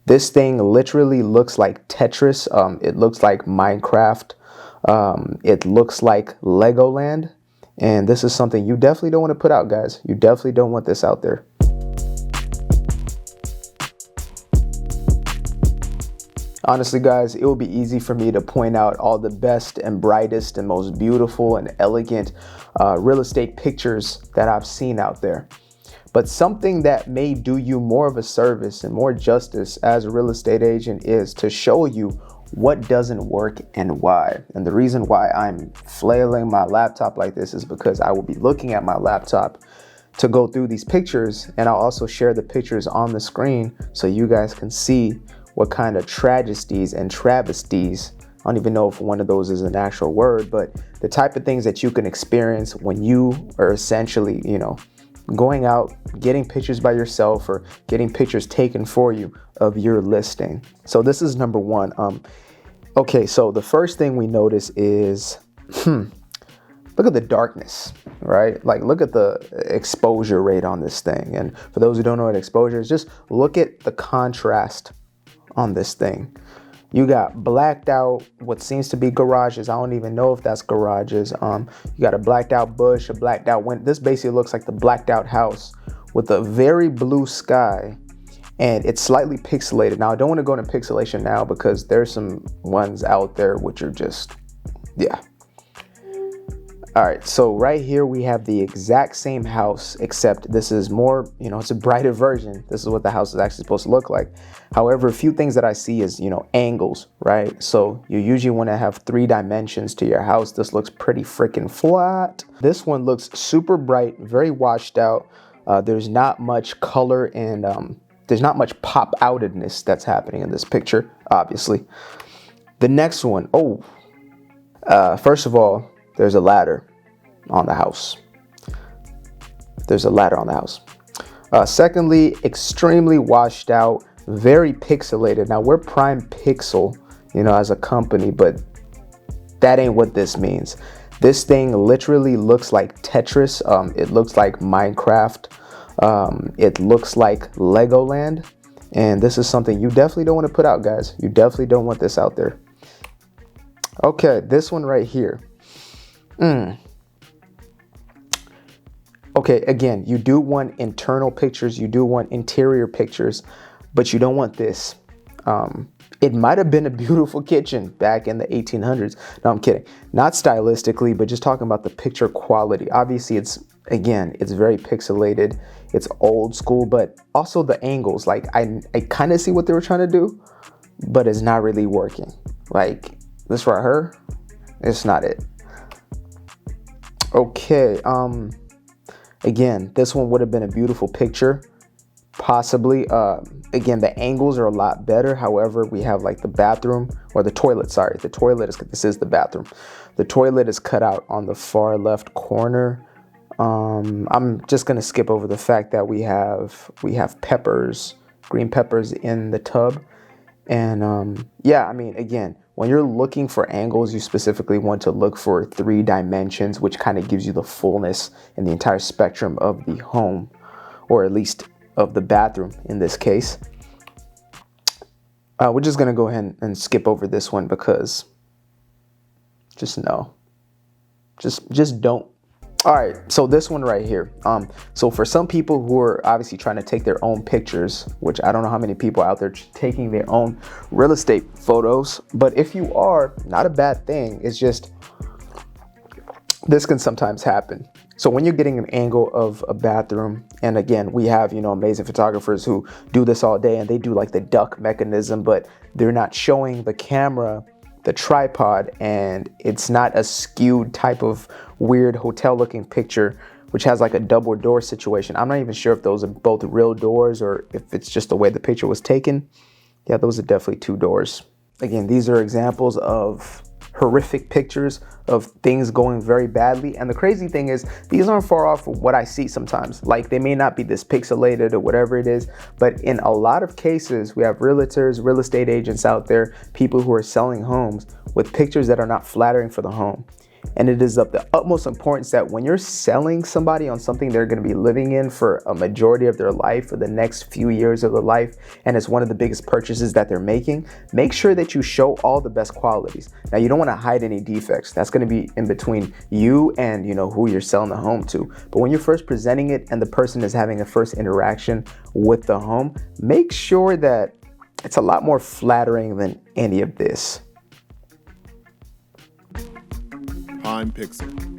This thing literally looks like Tetris. It looks like Minecraft. It looks like Legoland. And this is something you definitely don't want to put out, guys. You definitely don't want this out there. Honestly, guys, it will be easy for me to point out all the best and brightest and most beautiful and elegant real estate pictures that I've seen out there. But something that may do you more of a service and more justice as a real estate agent is to show you what doesn't work and why. And the reason why I'm flailing my laptop like this is because I will be looking at my laptop to go through these pictures, and I'll also share the pictures on the screen so you guys can see what kind of tragedies and travesties, I don't even know if one of those is an actual word, but the type of things that you can experience when you are essentially, going out, getting pictures by yourself or getting pictures taken for you of your listing. So this is number one. Okay, so the first thing we notice is, look at the darkness, right? Like, look at the exposure rate on this thing. And for those who don't know what exposure is, just look at the contrast on this thing. You got blacked out what seems to be garages. I don't even know if that's garages. You got a blacked out bush, a blacked out window. This basically looks like the blacked out house with a very blue sky, and it's slightly pixelated. Now, I don't want to go into pixelation now because there's some ones out there which are just, yeah. All right, so right here we have the exact same house, except this is more, it's a brighter version. This is what the house is actually supposed to look like. However, a few things that I see is, angles, right? So you usually want to have 3 dimensions to your house. This looks pretty freaking flat. This one looks super bright, very washed out. There's not much color and there's not much pop outedness that's happening in this picture, obviously. The next one, first of all, there's a ladder on the house. There's a ladder on the house. Secondly, extremely washed out, very pixelated. Now, we're Prime Pixel, as a company, but that ain't what this means. This thing literally looks like Tetris. It looks like Minecraft. It looks like Legoland. And this is something you definitely don't want to put out, guys. You definitely don't want this out there. Okay, this one right here. Okay, again, you do want internal pictures, you do want interior pictures, but you don't want this. It might have been a beautiful kitchen back in the 1800s. No, I'm kidding. Not stylistically, but just talking about the picture quality. Obviously, it's very pixelated. It's old school, but also the angles. Like, I kind of see what they were trying to do, but it's not really working. Like, this right here, it's not it. Okay, again, this one would have been a beautiful picture, possibly. Again, the angles are a lot better. However, we have like the bathroom or the toilet. Sorry, the toilet is, this is the bathroom. The toilet is cut out on the far left corner. I'm just gonna skip over the fact that we have peppers, green peppers in the tub, and yeah, I mean, again, when you're looking for angles, you specifically want to look for 3 dimensions, which kind of gives you the fullness and the entire spectrum of the home, or at least of the bathroom in this case. We're just going to go ahead and skip over this one because just no. Just don't. All right, so this one right here. So for some people who are obviously trying to take their own pictures, which I don't know how many people out there taking their own real estate photos, but if you are, not a bad thing. It's just, this can sometimes happen. So when you're getting an angle of a bathroom, and again, we have, amazing photographers who do this all day and they do like the duck mechanism, but they're not showing the camera, the tripod, and it's not a skewed type of weird hotel looking picture, which has like a double door situation. I'm not even sure if those are both real doors or if it's just the way the picture was taken. Yeah, those are definitely 2 doors. Again, these are examples of horrific pictures of things going very badly. And the crazy thing is, these aren't far off of what I see sometimes. Like, they may not be this pixelated or whatever it is, but in a lot of cases, we have realtors, real estate agents out there, people who are selling homes with pictures that are not flattering for the home. And it is of the utmost importance that when you're selling somebody on something they're going to be living in for a majority of their life, for the next few years of their life, and it's one of the biggest purchases that they're making, make sure that you show all the best qualities. Now, you don't want to hide any defects. That's going to be in between you and, who you're selling the home to. But when you're first presenting it and the person is having a first interaction with the home, make sure that it's a lot more flattering than any of this. Prime Pixel.